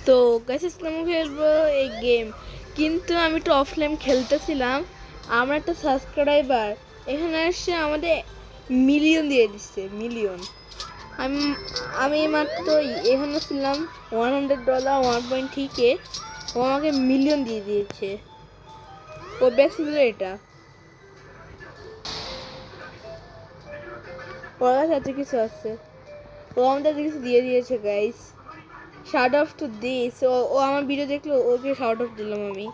তো গাইস ইসলাম খেলবো এই গেম, কিন্তু আমি একটু অফলাইন খেলতেছিলাম। আমার একটা সাবস্ক্রাইবার এখানে এসে আমাদের মিলিয়ন দিয়ে দিচ্ছে, মিলিয়ন। আমি আমি মাত্র এখানে ছিলাম $100 1.3K, ও আমাকে মিলিয়ন দিয়ে দিয়েছে। ও বেশিল এটা, ওর কাছে এত কিছু আছে, ও আমাদের কিছু দিয়ে দিয়েছে guys. Shout out to this, ও আমার ভিডিও দেখলো, ওকে শাউট অফ দিলাম আমি।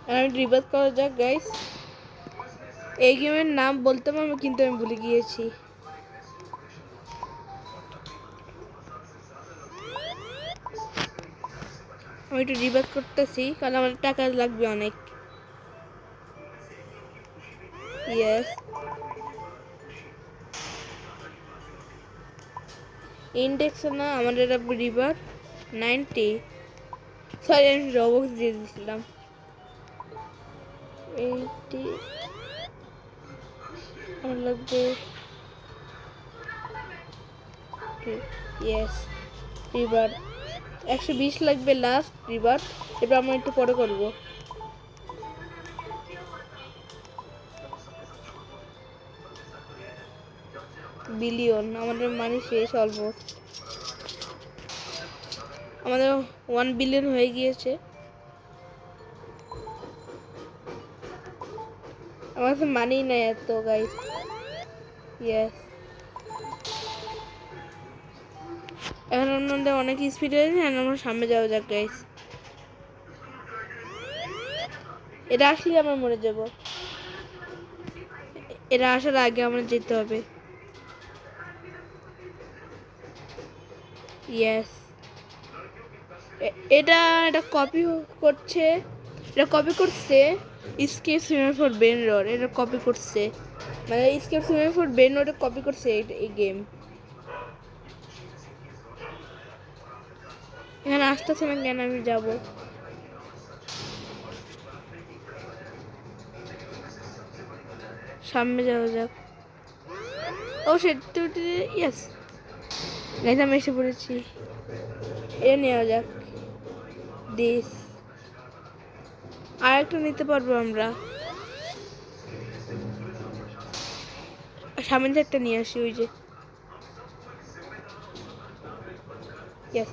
আমি রিভার্স করা যাক গাইস। এই গেমের নাম বলতে পারবো কিন্তু আমি ভুলে গিয়েছি। আমি একটু রিভার্স করতেছি কারণ আমার টাকা লাগবে অনেক। ইয়েস, ইন্ডেক্স না আমাদের রিভার 90। সরি, আমি রবক্স দিয়ে দিয়েছিলাম। 80 আমার লাগবে। ইয়েস, রিভার 120 লাগবে লাস্ট রিভার। এবার আমরা একটু পরে করবো। বিলিয়ন, আমাদের মানি শেষ অলমোস্ট। আমাদের 1 বিলিয়ন হয়ে গিয়েছে। আমার কাছে মানি নাই এত গাইস। ইয়েস, এখন আমাদের অনেক স্পিড হয়েছে, আমরা সামনে যাওয়া যাক গাইস। এটা আসলে আমরা মরে যাব, এরা আসার আগে আমরা যেতে হবে। ইয়েস, এটা এটা কপি করছে, এটা কপি করছে স্কেপ সুইমার ফর বেন রড। এটা কপি করছে, মানে স্কেপ সুইমার ফর বেন রড কপি করছে এই গেম। এখানে আসতেছে না কেন? আমি যাব। সামনে যাওয়া যাক। ও সেটা, ইয়েস গাইস, আমি এসে পড়েছি। এটা নেওয়া যাক। দিস আর একটা নিতে পারবো আমরা। সামনে একটা নিয়ে আসি, ওই যে। ইয়েস,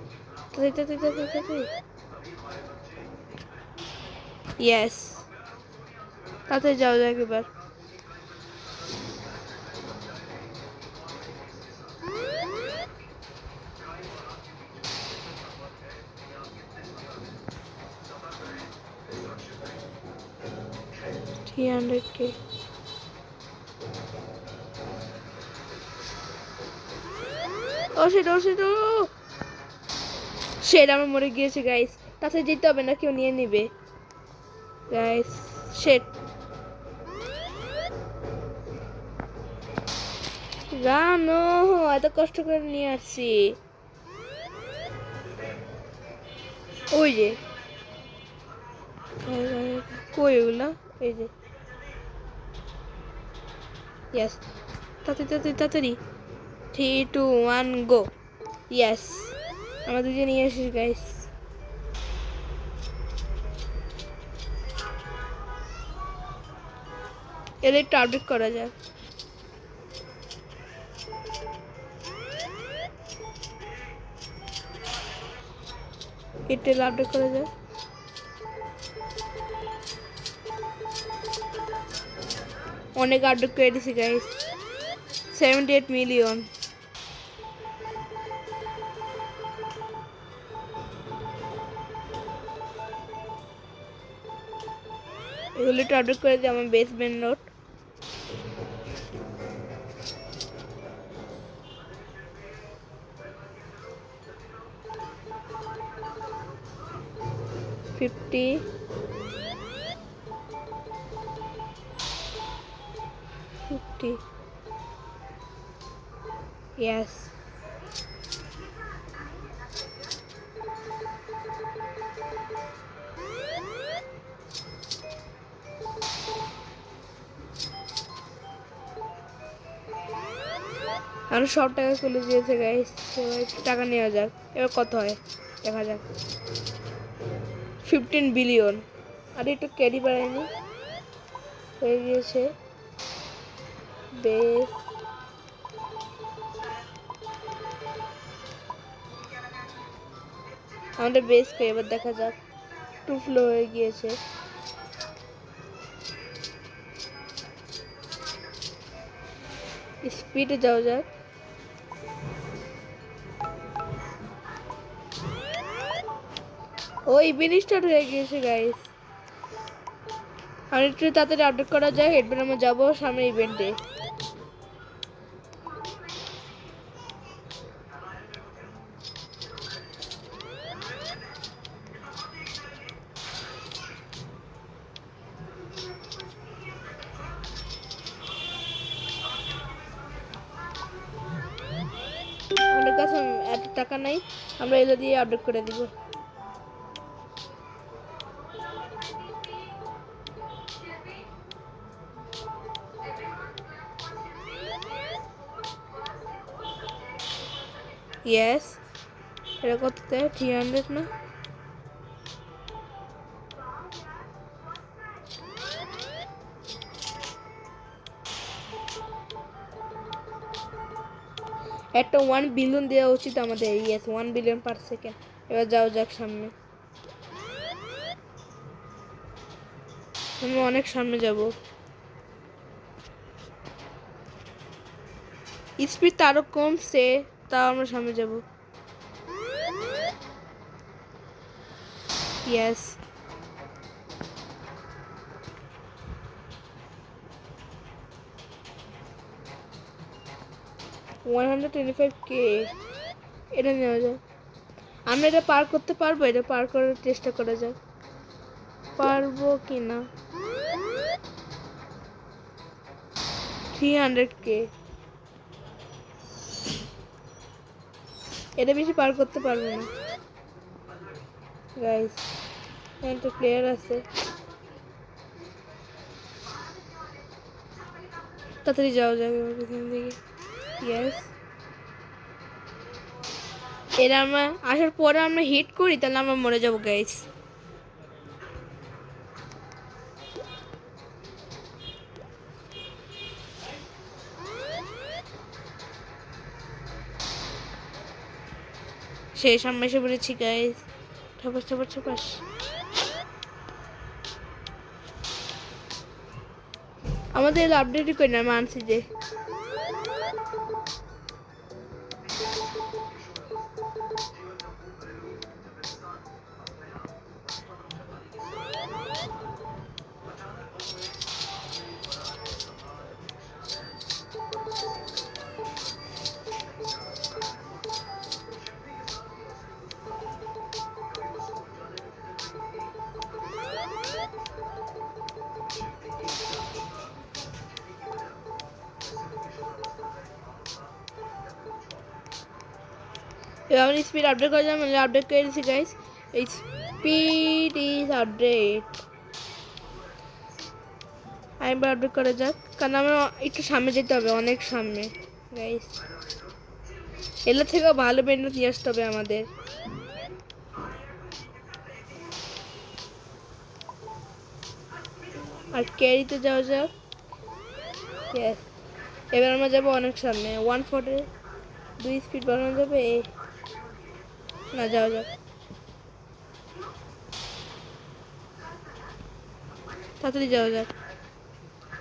ইয়েস, তাড়াতাড়ি যাওয়া যাক এবার। $300K। ও সেটা আমার মরে গিয়েছে গাইস। তাড়াতাড়ি যেতে হবে না, কেউ নিয়ে নিবে গাইস। শেট, জানো এত কষ্ট করে নিয়ে আসছি। ওই যে কই ওগুলা, এই যে। ইয়েস, তাড়াতাড়ি 3 2 1 গো। ইয়েস, আমরা দুজন নিয়ে আসিস গাইস। এদের একটু আপডেট করা যাক। এটা আপডেট করা যাক। অনেক আপডেট করে দিছি গাইস, 78 মিলিয়ন। এগুলো একটু আপডেট করে দিই আমার বেসমেন্ট নোট। Fifty, 50, yes. আর সব টাকা চলে গিয়েছে গাইস, টাকা নেওয়া যাক, এবার কত হয় দেখা যাক। 15 বিলিয়ন। আর একটু ক্যারি বাড়ায়নি, হয়ে গিয়েছে বেশ। আমাদের বেস কে এবার দেখা যাক, 2 ফ্লো হয়ে গিয়েছে। স্পিডে যাওয়া যাক। ও ইভেন্ট স্টার্ট হয়ে গিয়েছে গাইস। আর একটু তাড়াতাড়ি আপডেট করা যায়, এরপর আমরা যাবো সামনে ইভেন্টে। আমাদের কাছে এত টাকা নাই, আমরা এগুলো দিয়ে আপডেট করে দিব। ইয়েস, এটা কততে? 300 না? একটা 1 বিলিয়ন দেওয়া উচিত আমাদের। Yes, 1 billion per second. এবার যাও যাক সামনে, আমি অনেক সামনে যাব। স্পিড আরো কমছে, তাও আমরা সামনে যাব। Yes, $125K। এটা নেওয়া যায়, আমরা এটা পার করতে পারবো? এটা পার করার চেষ্টা করা যাক, পারবো কি না। 300K, এটা বেশি পার করতে পারবো না গাইস, একটা প্লেয়ার আছে। তাড়াতাড়ি যাওয়া যাবে এখান থেকে। ইয়েস, এরা আমরা আসার পরে আমরা হিট করি, তাহলে আমরা মরে যাবো গাইস। সেই সামনে এসে পড়েছি গাইস। ঠাপাস ঠাপাস ঠাপাস। আমাদের আপডেটই করি না, মানছি যে। এবার আমি স্পিড আপডেট করে যাবো, আপডেট করে দিচ্ছি গাইস। এই স্পিড ইজ আপডেট, আরেকবার আপডেট করা যাক, কারণ আমরা একটু সামনে যেতে হবে, অনেক সামনে গাইস। এর থেকেও ভালো বেন্ড নিয়ে আসতে হবে আমাদের। আর ক্যারিতে যাওয়া যাক। ইয়েস, এবার আমরা যাবো অনেক সামনে। 140 2 স্পিড বাড়ানো যাবে না? যাওয়া যাক, তাড়াতাড়ি যাওয়া যাক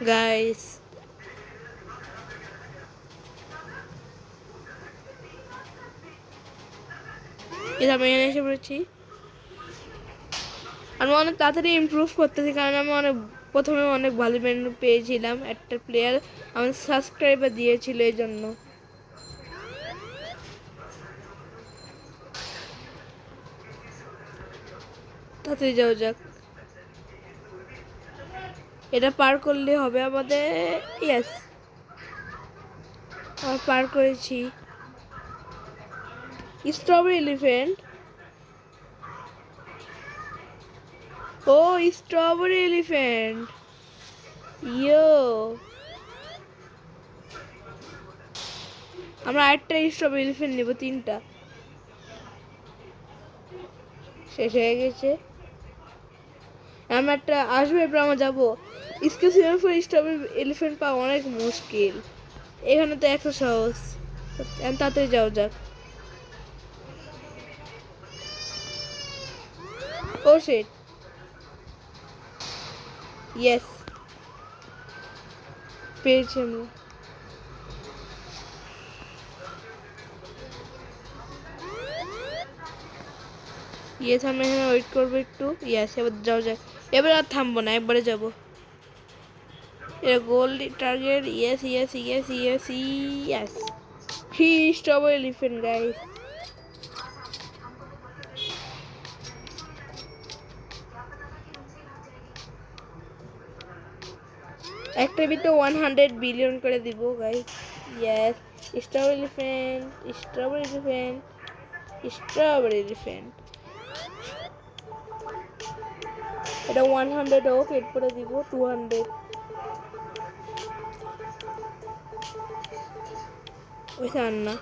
গাইস। এটা আমি এনে এসে পড়েছি। আমি অনেক তাড়াতাড়ি ইমপ্রুভ করতেছি, কারণ আমি প্রথমে অনেক ভালো ব্যান্ড পেয়েছিলাম। একটা প্লেয়ার আমার সাবস্ক্রাইবার দিয়েছিল, এই জন্য। তাড়াতাড়ি যাওয়া যাক, এটা পার করলে হবে আমাদের। ইয়েস, পার করেছি। স্ট্রবেরি এলিফ্যান্ট, ও স্ট্রবেরি এলিফ্যান্ট, ইয়ো আমরা আরেকটা স্ট্রবেরি এলিফ্যান্ট নেব, 3টা শেষ হয়ে গেছে। আমরা একটা আসবে, এরপর আমরা যাবো। স্কেচিং ফর স্ট্রবেরি এলিফ্যান্ট পাওয়া অনেক মুশকিল, এখানে তো 100 সহজ। তাড়াতাড়ি যাও যাক। ও শিট, ইয়েস পেয়েছি আমরা। ইয়েস আমরা এখানে ওয়েট করবো একটু। ইয়েস এবার যাও যাক, এবার আর থামবো না, একবারে যাবো। এটা gold target. Yes yes yes yes yes, 3 strawberry elephant guys. একটা ভিতরে 100 বিলিয়ন করে দিব guys. Yes, strawberry elephant, strawberry elephant, strawberry elephant. এটা 100 হোক, এরপরে দিব 200। ওইখানে না,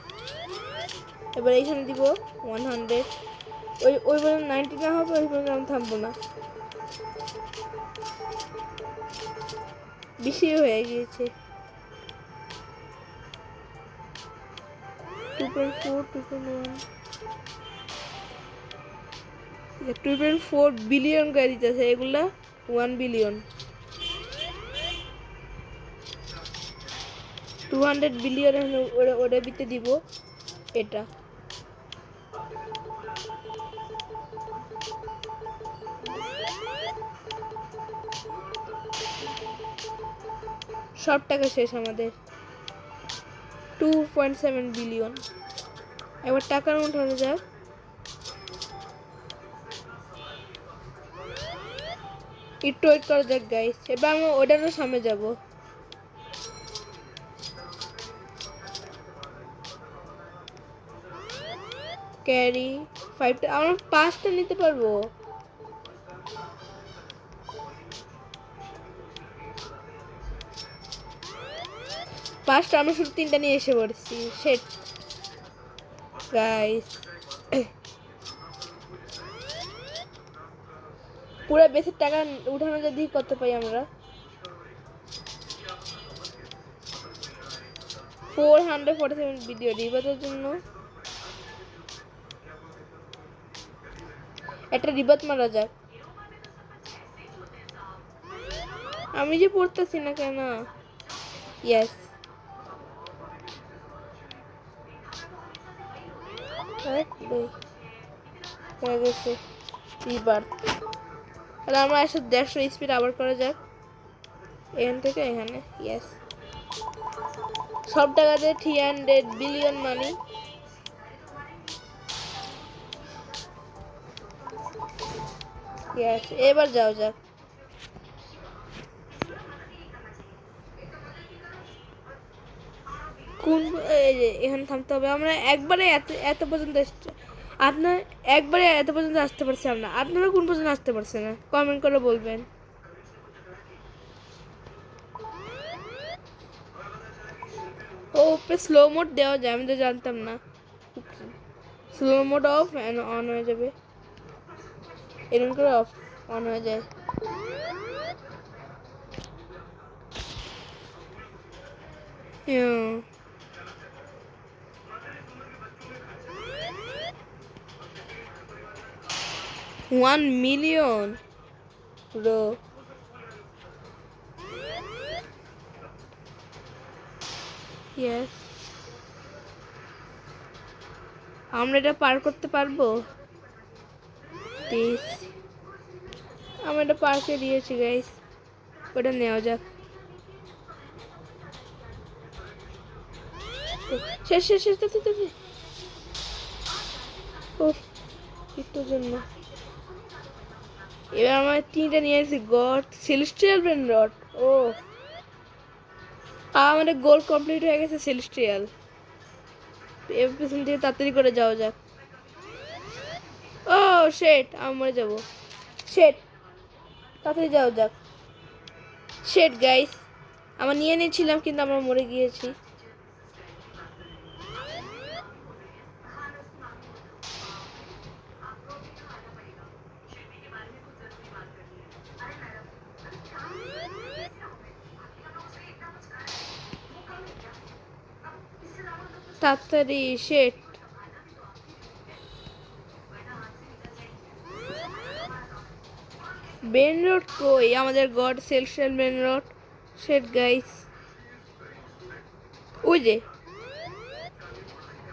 এবার এইখানে দিব 100। ওই পর্যন্ত 90 না হবে, ওই পর্যন্ত আমি থামবো না। বেশি হয়ে গিয়েছে। 2.4 2.1 2.4 বিলিয়ন করে দিতেছে, এগুলা 1 বিলিয়ন। 200 বিলিয়ন ওটা দিতে দিব। এটা সব টাকা শেষ আমাদের, 2.7 বিলিয়ন। এবার টাকার উঠানো যাক। একটু ওয়েট করা যাক গাইস, এবার আমরা ওটারও সামনে যাব। ক্যারি 5টা, আমরা 5টা নিতে পারবো। আমরা শুধু 3টা নিয়ে এসে পড়ছি। শেট গাইস, পুরো বেসের টাকা উঠানো যদি করতে পাই আমরা। 447 ভিডিও রিবাতের জন্য একটা রিবাত মারা যাক। আমি যে পড়তেছি না কেন। ইয়েস, হয়ে গেছে রিবাত। তাহলে আমরা 150 স্পিড আবার করা যাক, এখান থেকে এখানে। ইয়েস, সব টাকাতে 300 বিলিয়ন মানি। ইয়েস, এবার যাও যাক। কোন এখানে থামতে হবে। আমরা একবারে এত পর্যন্ত আপনার একবারে এত পর্যন্ত আসতে পারছিলাম না। আপনারা কোন পর্যন্ত আসতে পারছেন না, কমেন্ট করে বলবেন। ও স্লো মোড দেওয়া যায়, আমি তো জানতাম না। স্লো মোড অফ অন হয়ে যাবে, এরকম করে অফ অন হয়ে যায়। $1 million bro, yes। আমরা এটা পার করতে পারবো প্লিজ। আমরা এটা পার্কে দিয়েছি গাইস, ওটা নেওয়া যাক। শেষ শেষ শেষ, একটুর জন্য। এবার আমরা 3টা নিয়ে আসি গড সেলেস্টিয়াল ব্রেন রড। ও আমাদের গোল কমপ্লিট হয়ে গেছে সেলেস্টিয়াল। এর পিছন দিয়ে তাড়াতাড়ি করে যাওয়া যাক। ও শেট, আমি মরে যাবো। শেট, তাড়াতাড়ি যাওয়া যাক। শেট গাইস, আমরা নিয়ে নিয়েছিলাম কিন্তু আমরা মরে গিয়েছি। তাড়াতাড়ি শেট। বেন রোড কই? আমাদের গড সেলশিয়াল বেন রোড। শেট গাইস, ওই যে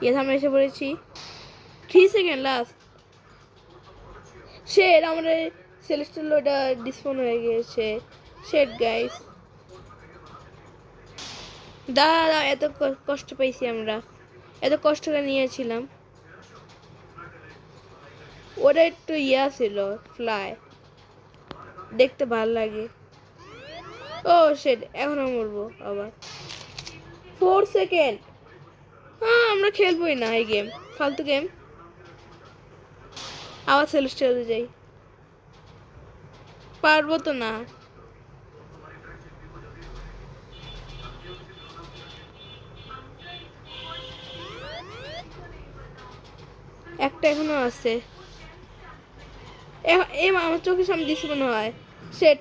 ইয়েস আমরা এসে পড়েছি। 3 সেকেন্ড লাস্ট। শেট আমাদের সেলেস্টিয়াল ওটা ডিসপন হয়ে গিয়েছে। শেট গাইস, দাঁড়া, এত কষ্ট পাইছি আমরা, এত কষ্ট করে নিয়েছিলাম। ওটা একটু ইয়া ছিল, ফ্লাই, দেখতে ভালো লাগে। ও শেট, এখন মরবো আবার। 4 সেকেন্ড। হ্যাঁ, আমরা খেলবোই না এই গেম, ফালতু গেম। আবার সেলেস্টিয়ালে যাই, পারবো তো না। একটা এখনো আছে। আমার চোখের সামনে দিচ্ছে মনে হয়। সেট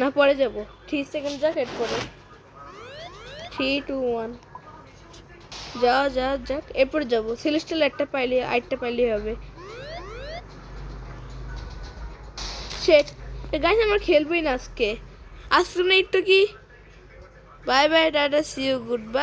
না, পরে যাবো। 3 সেকেন্ড যা, সেট করে। 3 2 1 যা যা যাক, এরপরে যাবো। সেলেস্টিয়াল একটা পাইলে আরেকটা পাইলেই হবে। সেট গাইস, আমরা খেলবোই না আজকে। আজকে না একটু কি, bye bye, tata, see you, good bye.